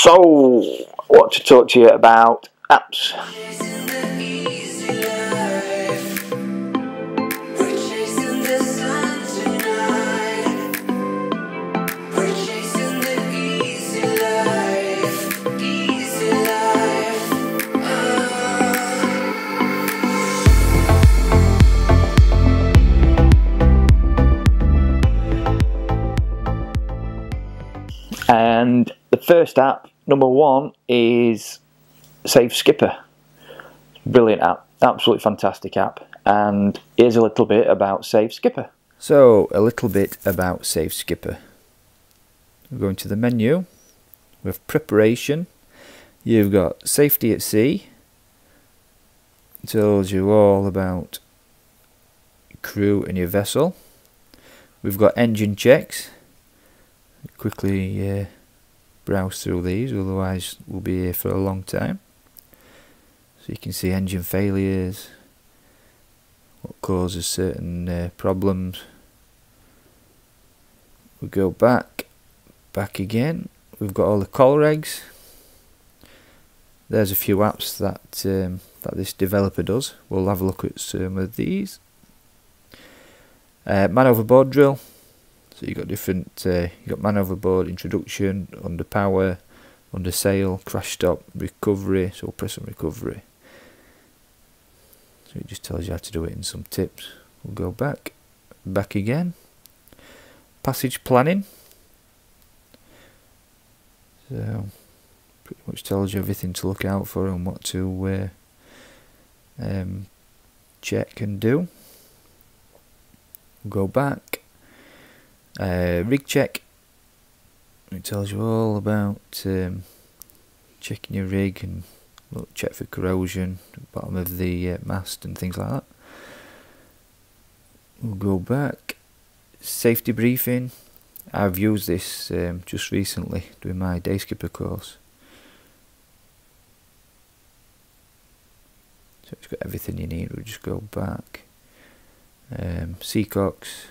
So, what to talk to you about apps. And the first app, number one, is Save Skipper. Brilliant app, absolutely fantastic app. And here's a little bit about Save Skipper. So, a little bit about Save Skipper. We're going to the menu with preparation. You've got safety at sea. It tells you all about crew and your vessel. We've got engine checks. Quickly browse through these, otherwise we'll be here for a long time. So you can see engine failures, what causes certain problems. We go back again. We've got all the call regs. There's a few apps that that this developer does. We'll have a look at some of these. Man Overboard Drill. So you've got different, you've got man overboard, introduction, under power, under sail, crash stop, recovery, so we'll press on recovery. So it just tells you how to do it in some tips. We'll go back again. Passage planning. So pretty much tells you everything to look out for and what to check and do. We'll go back. Rig check. It tells you all about checking your rig and check for corrosion at the bottom of the mast and things like that. We'll go back. Safety briefing. I've used this just recently doing my day skipper course. So it's got everything you need. We'll just go back. Seacocks.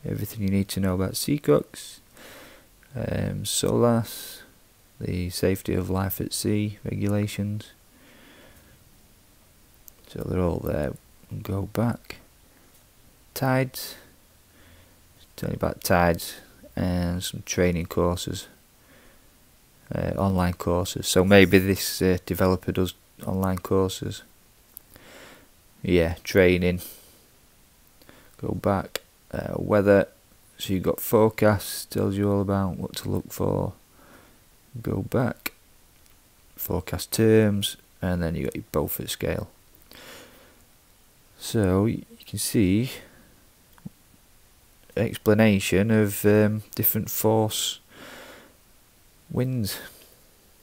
Everything you need to know about seacocks. SOLAS, the safety of life at sea regulations. So they're all there. We'll go back. Tides. Tell you about tides and some training courses, online courses. So maybe this developer does online courses. Yeah, training. Go back. Weather, so you've got forecast, tells you all about what to look for. Go back, forecast terms, and then you got your Beaufort scale. So you can see explanation of different force winds.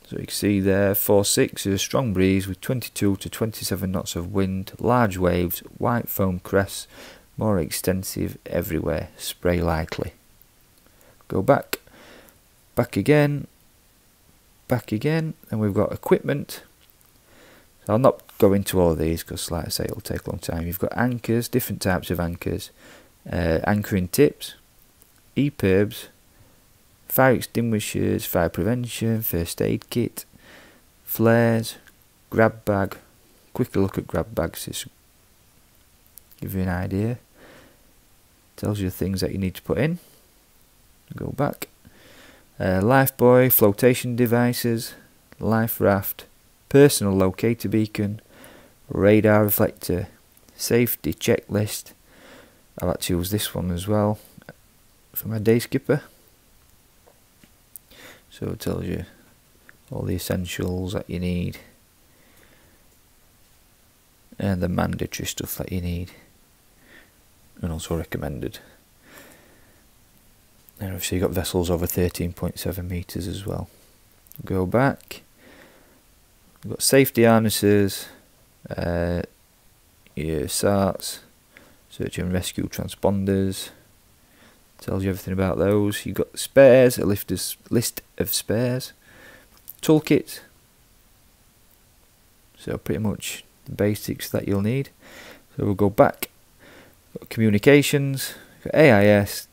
So you can see there, force 6 is a strong breeze with 22 to 27 knots of wind, large waves, white foam crests, more extensive everywhere, spray lightly. Go back again, and we've got equipment. So I'll not go into all of these because, like I say, it'll take a long time. You've got anchors, different types of anchors, anchoring tips, EPIRBs, fire extinguishers, fire prevention, first aid kit, flares, grab bag. Quick look at grab bags, just give you an idea. Tells you the things that you need to put in. Go back. Lifebuoy, flotation devices, life raft, personal locator beacon, radar reflector, safety checklist. I've had to use this one as well for my day skipper. So it tells you all the essentials that you need and the mandatory stuff that you need, and also recommended. And obviously you've got vessels over 13.7 metres as well. Go back. We've got safety harnesses, your SARTs, search and rescue transponders. Tells you everything about those. You've got spares, a list of spares, toolkit. So pretty much the basics that you'll need. So we'll go back. Got communications, got AIS,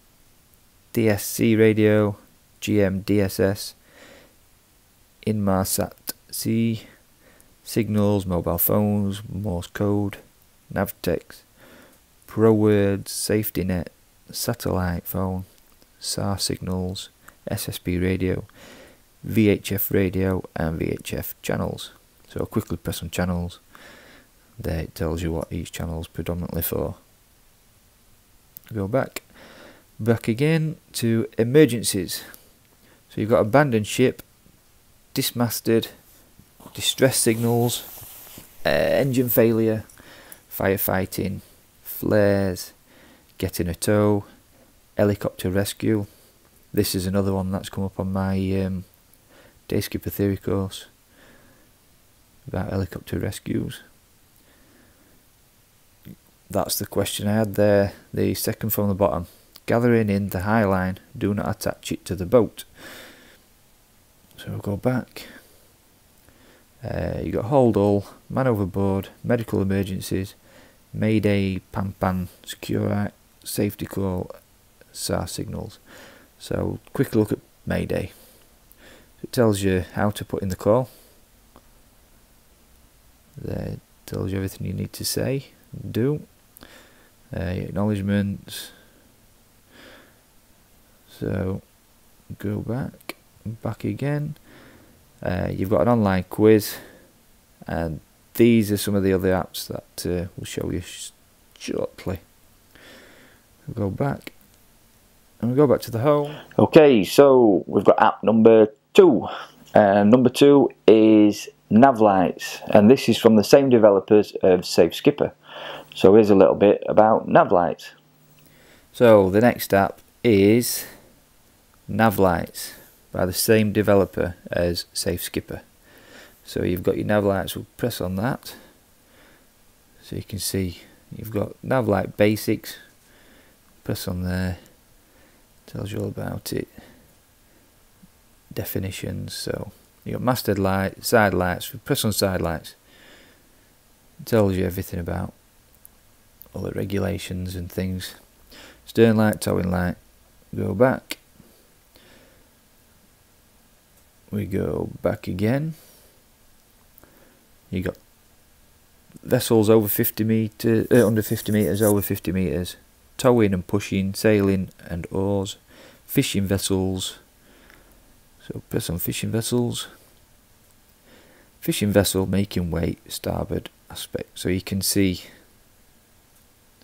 DSC radio, GM DSS, Inmarsat C, signals, mobile phones, Morse code, Navtex, ProWords, safety net, satellite phone, SAR signals, SSB radio, VHF radio and VHF channels. So I'll quickly press on channels. There it tells you what each channel is predominantly for. Go back again to emergencies. So you've got abandoned ship, dismasted, distress signals, engine failure, firefighting, flares, getting a tow, helicopter rescue. This is another one that's come up on my Day Skipper Theory course about helicopter rescues. That's the question I had there, the second from the bottom. Gathering in the high line, do not attach it to the boat. So we'll go back. You got hold all, man overboard, medical emergencies, mayday, pan, secure, safety call, SAR signals. So quick look at mayday. It tells you how to put in the call. There it tells you everything you need to say and do. Acknowledgements. So go back again. You've got an online quiz, and these are some of the other apps that we'll show you shortly. We'll go back, and we'll go back to the home. Okay, so we've got app number 2. Number 2 is Nav Lights, and this is from the same developers of Safe Skipper. So here's a little bit about Nav Lights. So the next app is Nav Lights by the same developer as Safe Skipper. So you've got your Nav Lights, we'll press on that. So you can see you've got Nav Light Basics, press on there, tells you all about it. Definitions, so you've got master light, side lights, we press on side lights. It tells you everything about all the regulations and things. Stern light, towing light, go back. We go back again. You got vessels over 50 meters, under 50 meters, over 50 meters, towing and pushing, sailing and oars, fishing vessels. So press on fishing vessels. Fishing vessel making weight, starboard aspect. So you can see.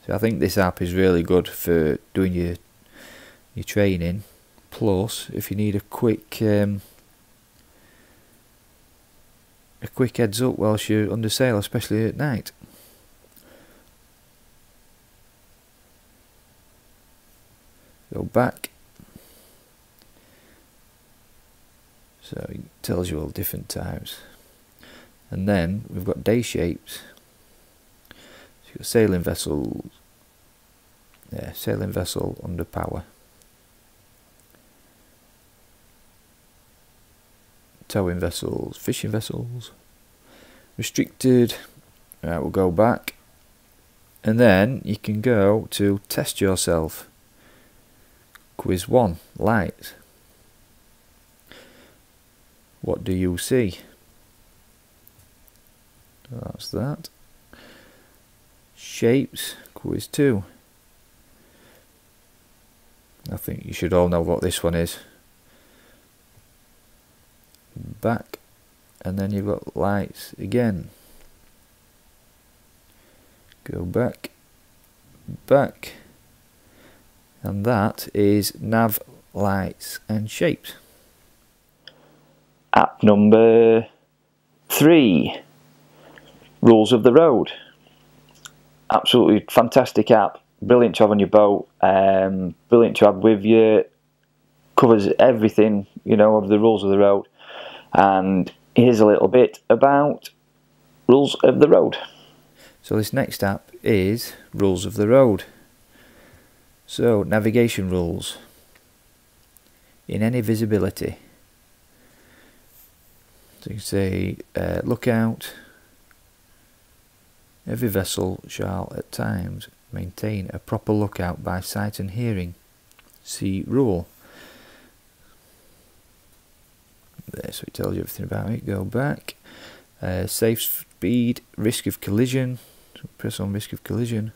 So I think this app is really good for doing your training. Plus, if you need a quick heads up whilst you're under sail, especially at night. Go back. So it tells you all different types. And then we've got day shapes. So you've got sailing vessels. Yeah, sailing vessel under power. Towing vessels, fishing vessels, restricted. Right, we'll go back, and then you can go to test yourself. Quiz 1, light. What do you see? That's that. Shapes, quiz 2. I think you should all know what this one is. Back, and then you've got lights again. Go back, and that is Nav Lights and Shapes. App number 3, Rules of the Road. Absolutely fantastic app, brilliant to have on your boat, brilliant to have with you, covers everything, you know, of the rules of the road. And here's a little bit about Rules of the Road. So this next app is Rules of the Road. So navigation rules. In any visibility. So you can say, look out. Every vessel shall at times maintain a proper lookout by sight and hearing. See rule. there, so it tells you everything about it. Go back. Safe speed, risk of collision. So press on risk of collision.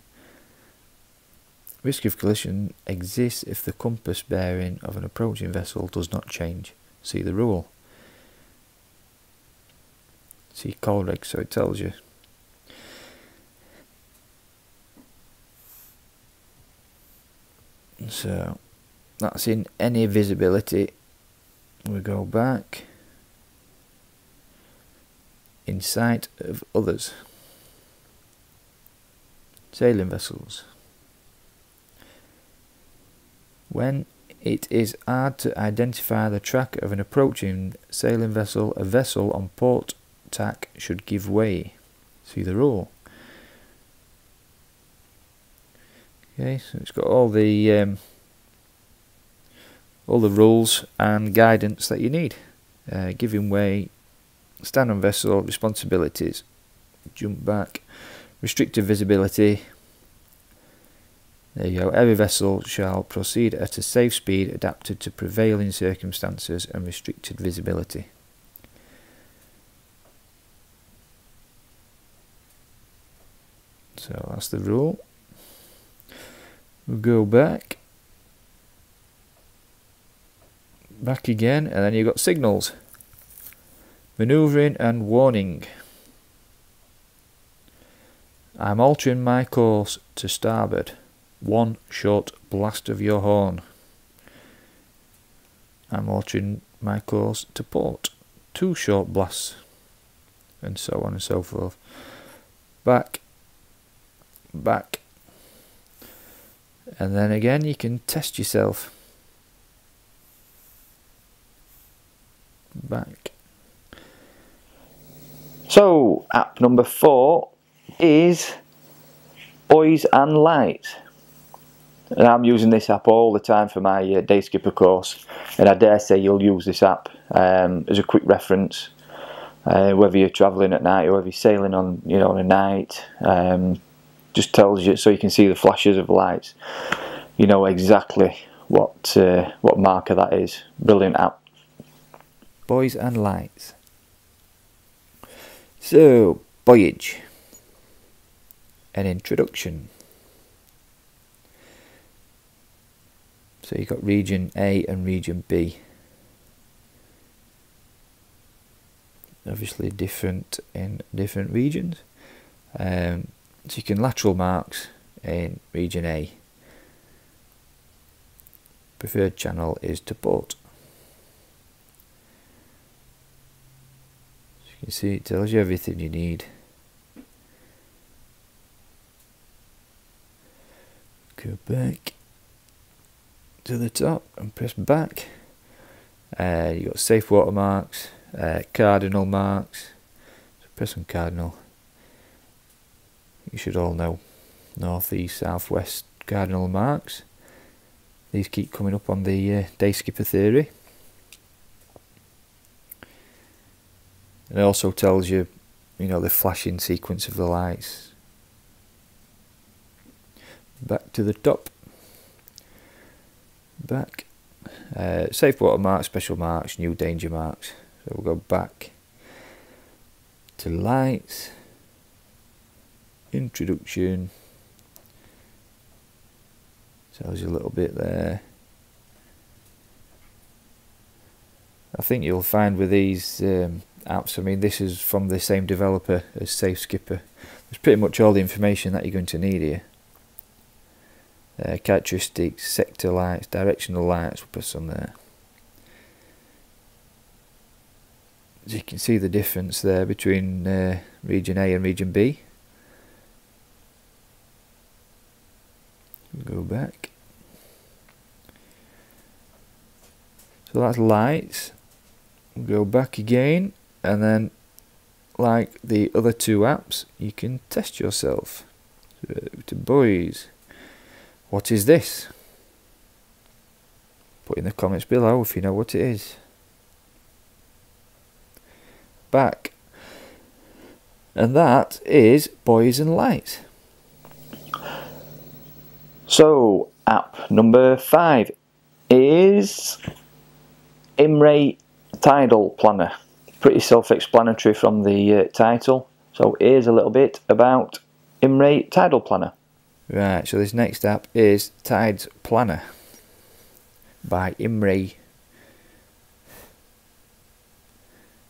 Risk of collision exists if the compass bearing of an approaching vessel does not change. See the rule. See call reg, so it tells you. So that's in any visibility. We go back. In sight of others. Sailing vessels. When it is hard to identify the track of an approaching sailing vessel, a vessel on port tack should give way. See the rule. Okay, so it's got all the rules and guidance that you need. Giving way, stand on vessel, responsibilities, jump back, restricted visibility. There you go. Every vessel shall proceed at a safe speed adapted to prevailing circumstances and restricted visibility. So that's the rule. We'll go back again, and then you've got signals, manoeuvring and warning. I'm altering my course to starboard. 1 short blast of your horn. I'm altering my course to port. 2 short blasts, and so on and so forth. Back, and then again you can test yourself. Back. So app number 4 is Buoys and Lights. And I'm using this app all the time for my day skipper course, and I dare say you'll use this app as a quick reference, whether you're travelling at night or whether you're sailing on, on a night. Just tells you, so you can see the flashes of lights. You know exactly what marker that is. Brilliant app. Buoys and Lights. So, buoyage. An introduction. So you've got region A and region B. Obviously different in different regions. So you can lateral marks in region A. Preferred channel is to port. As you can see, it tells you everything you need. Go back to the top and press back. You've got safe water marks, cardinal marks. So press on cardinal. You should all know north, east, south, west cardinal marks. These keep coming up on the day skipper theory. And it also tells you, the flashing sequence of the lights. Back to the top. Back. Safe water marks, special marks, new danger marks. So we'll go back to lights. Introduction. Tells you a little bit there. I think you'll find with these apps, this is from the same developer as Safe Skipper. There's pretty much all the information that you're going to need here. Characteristics, sector lights, directional lights, we'll put some there. As you can see the difference there between region A and region B. Go back. So that's lights. We'll go back again, and then like the other two apps, you can test yourself. So, to buoys. What is this? Put in the comments below if you know what it is. Back. And that is Buoys and Lights. So app number 5 is Imray Untitled Planner. Pretty self-explanatory from the title. So here's a little bit about Imray Tides Planner. Right, so this next app is Tides Planner by Imray.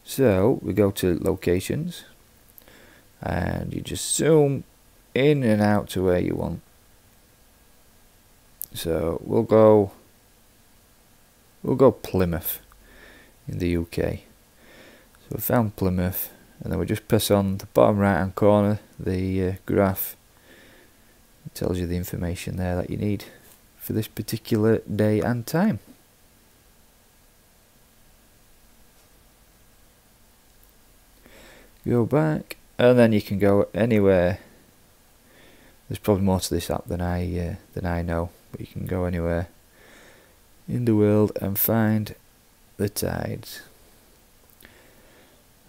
So we go to locations and you just zoom in and out to where you want. So we'll go Plymouth in the UK. So we found Plymouth, and then we just press on the bottom right hand corner, the graph. It tells you the information there that you need for this particular day and time. Go back, and then you can go anywhere. There's probably more to this app than I know, but you can go anywhere in the world and find the tides.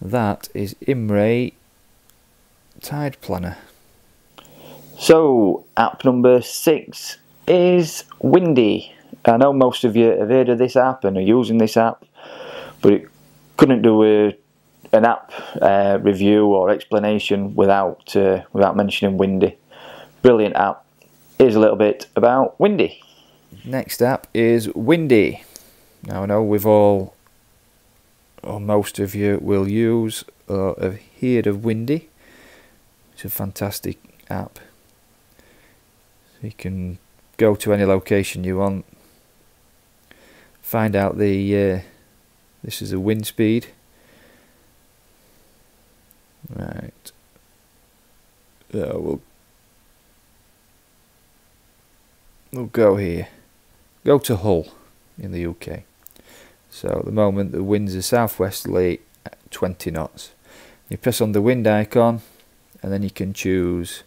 That is Imray Tide Planner. So app number 6 is Windy. I know most of you have heard of this app and are using this app, but it couldn't do an app review or explanation without mentioning Windy. Brilliant app. Here's a little bit about Windy. Next app is Windy. Now I know we've all, or most of you will use or have heard of Windy. It's a fantastic app. So you can go to any location you want, find out the this is the wind speed. Right. So we'll go here. Go to Hull in the UK. So at the moment the winds are southwesterly at 20 knots. You press on the wind icon and then you can choose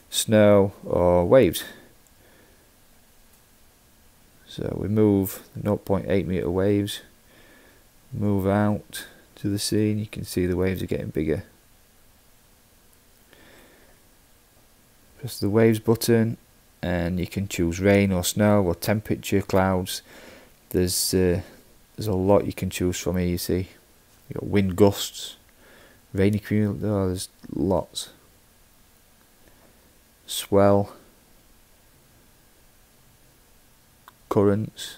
snow or waves. So we move the 0.8 meter waves, move out to the sea, and you can see the waves are getting bigger. Press the waves button and you can choose rain or snow or temperature, clouds. There's a lot you can choose from here. You see, you got wind gusts, rain accumulation. Oh, there's lots. Swell, currents.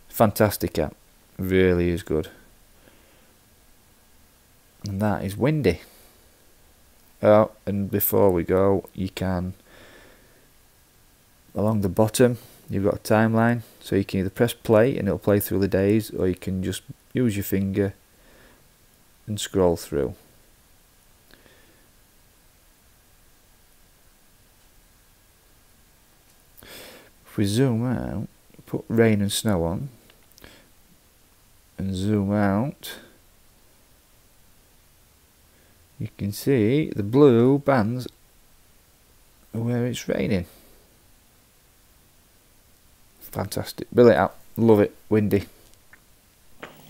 Fantastic app, really is good. And that is Windy. Oh, and before we go, you can, along the bottom you've got a timeline, so you can either press play and it'll play through the days, or you can just use your finger and scroll through. If we zoom out, put rain and snow on and zoom out, you can see the blue bands where it's raining. Fantastic, brilliant app, love it, Windy.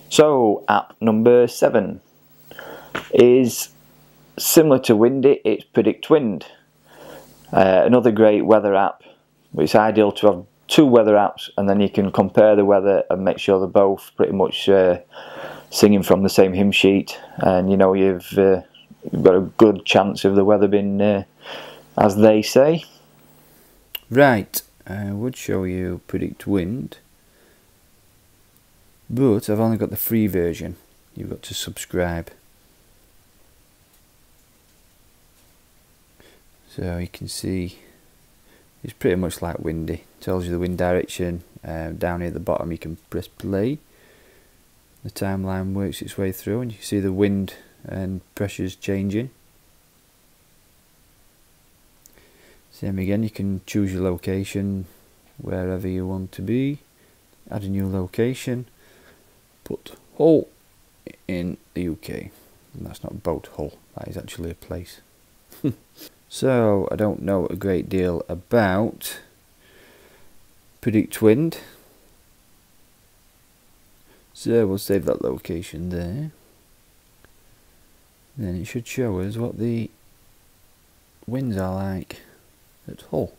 So app number 7 is similar to Windy. It's Predict Wind, another great weather app. It's ideal to have 2 weather apps, and then you can compare the weather and make sure they're both pretty much singing from the same hymn sheet, and you know you've got a good chance of the weather being as they say. Right, I would show you Predict Wind, but I've only got the free version. You've got to subscribe. So you can see it's pretty much like Windy. Tells you the wind direction. Down here at the bottom you can press play. The timeline works its way through and you can see the wind and pressures changing. Same again, you can choose your location wherever you want to be. Add a new location. Put Hull in the UK. And that's not Boat Hull, that is actually a place. So I don't know a great deal about Predict Wind, so we'll save that location there. Then it should show us what the winds are like at Hull.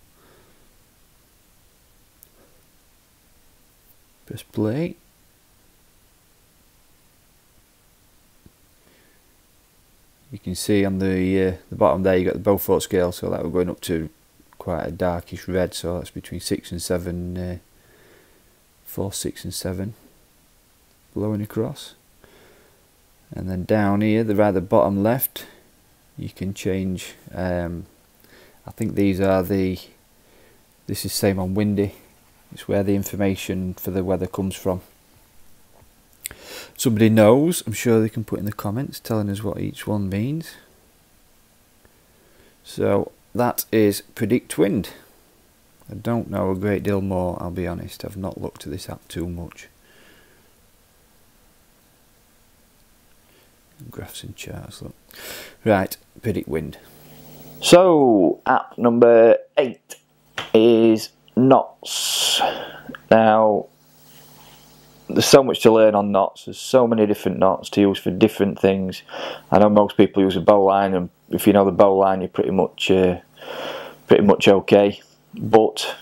Press play. You can see on the bottom there you got the Beaufort scale, so that we're going up to quite a darkish red, so that's between 6 and 7, 4, 6 and 7 blowing across. And then down here, the rather bottom left, you can change, I think these are this is same on windy, it's where the information for the weather comes from. Somebody knows, I'm sure they can put in the comments telling us what each one means. So that is predict wind. I don't know a great deal more, I'll be honest. I've not looked at this app too much. Graphs and charts, look. Right, predict wind. So app number 8 is knots. Now, there's so much to learn on knots. There's so many different knots to use for different things. I know most people use a bowline, and if you know the bowline, you're pretty much okay. But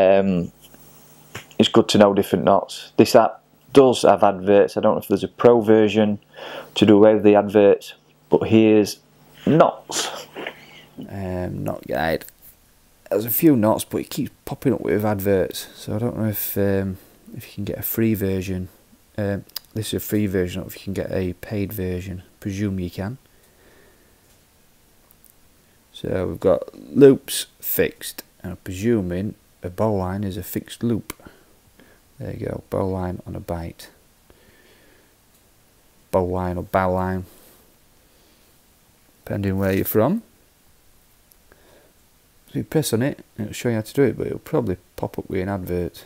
it's good to know different knots. This app does have adverts. I don't know if there's a pro version to do away with the adverts, but here's knots. Knot guide. There's a few knots, but it keeps popping up with adverts, so I don't know if you can get a free version. This is a free version, or if you can get a paid version. Presume you can. So we've got loops fixed, and I'm presuming a bowline is a fixed loop. There you go, bowline on a bite. Bowline or bowline, depending where you're from. So you press on it, and it'll show you how to do it, but it'll probably pop up with an advert.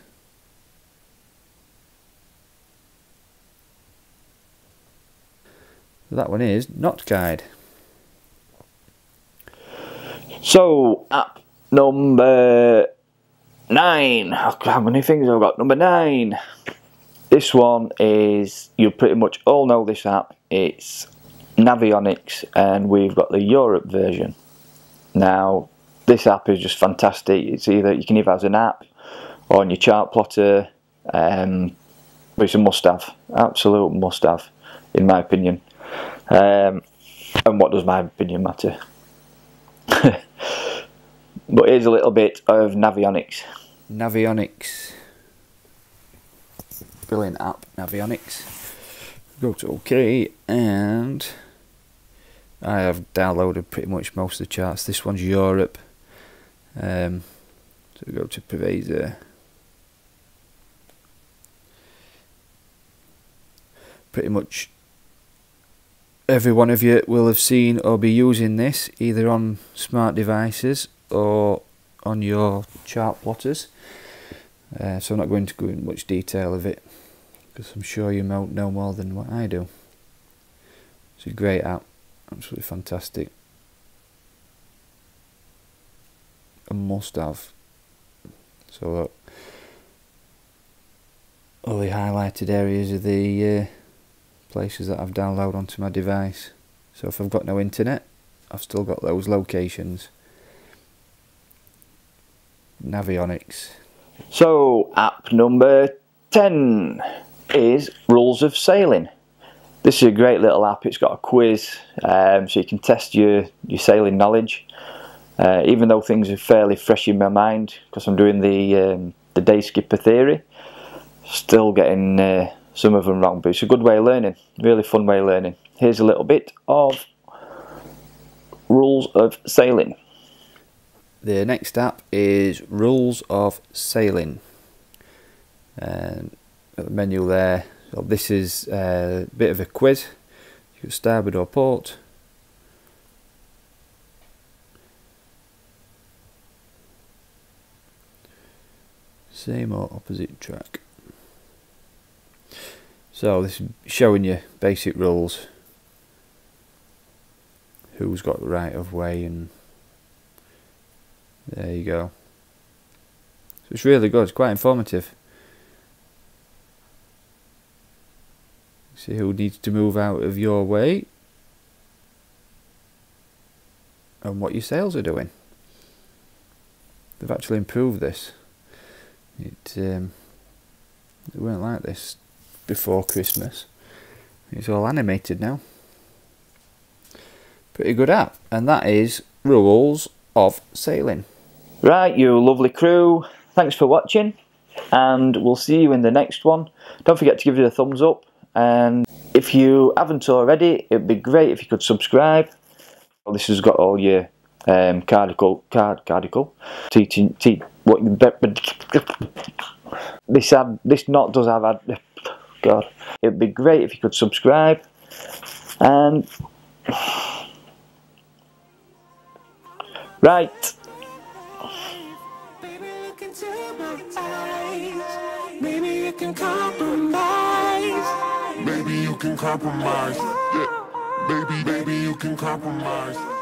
That one is knot guide. So app number 9. How many things have I got? Number 9. This one is, you pretty much all know this app. It's Navionics, and we've got the Europe version. Now, this app is just fantastic. It's either, you can either have an app or on your chart plotter, but it's a must-have, absolute must-have, in my opinion. And what does my opinion matter? But here's a little bit of Navionics. Navionics. Brilliant app, Navionics. Go to OK, and I have downloaded pretty much most of the charts. This one's Europe. So go to Purveyor. Pretty much every one of you will have seen or be using this either on smart devices or on your chart plotters. So I'm not going to go into much detail of it, because I'm sure you know more than what I do. It's a great app, absolutely fantastic. A must have. So look, all the highlighted areas are the places that I've downloaded onto my device. So if I've got no internet, I've still got those locations. Navionics. So app number 10 is Rules of Sailing. This is a great little app. It's got a quiz, so you can test your sailing knowledge. Even though things are fairly fresh in my mind, because I'm doing the day skipper theory, still getting some of them wrong, but it's a good way of learning, really fun way of learning. Here's a little bit of Rules of Sailing. The next app is Rules of Sailing, and the menu there. So this is a bit of a quiz. You can starboard or port. Same or opposite track. So this is showing you basic rules. Who's got the right of way, and there you go. So it's really good, it's quite informative. See who needs to move out of your way and what your sails are doing. They've actually improved this. It weren't like this before Christmas. It's all animated now. pretty good app, and that is Rules of Sailing. Right, you lovely crew, thanks for watching, and we'll see you in the next one. Don't forget to give it a thumbs up, and if you haven't already, it'd be great if you could subscribe. Well, this has got all your teaching, this knot does have God. It'd be great if you could subscribe, and right. Maybe you can compromise. Maybe you can compromise. Yeah. Maybe you can compromise.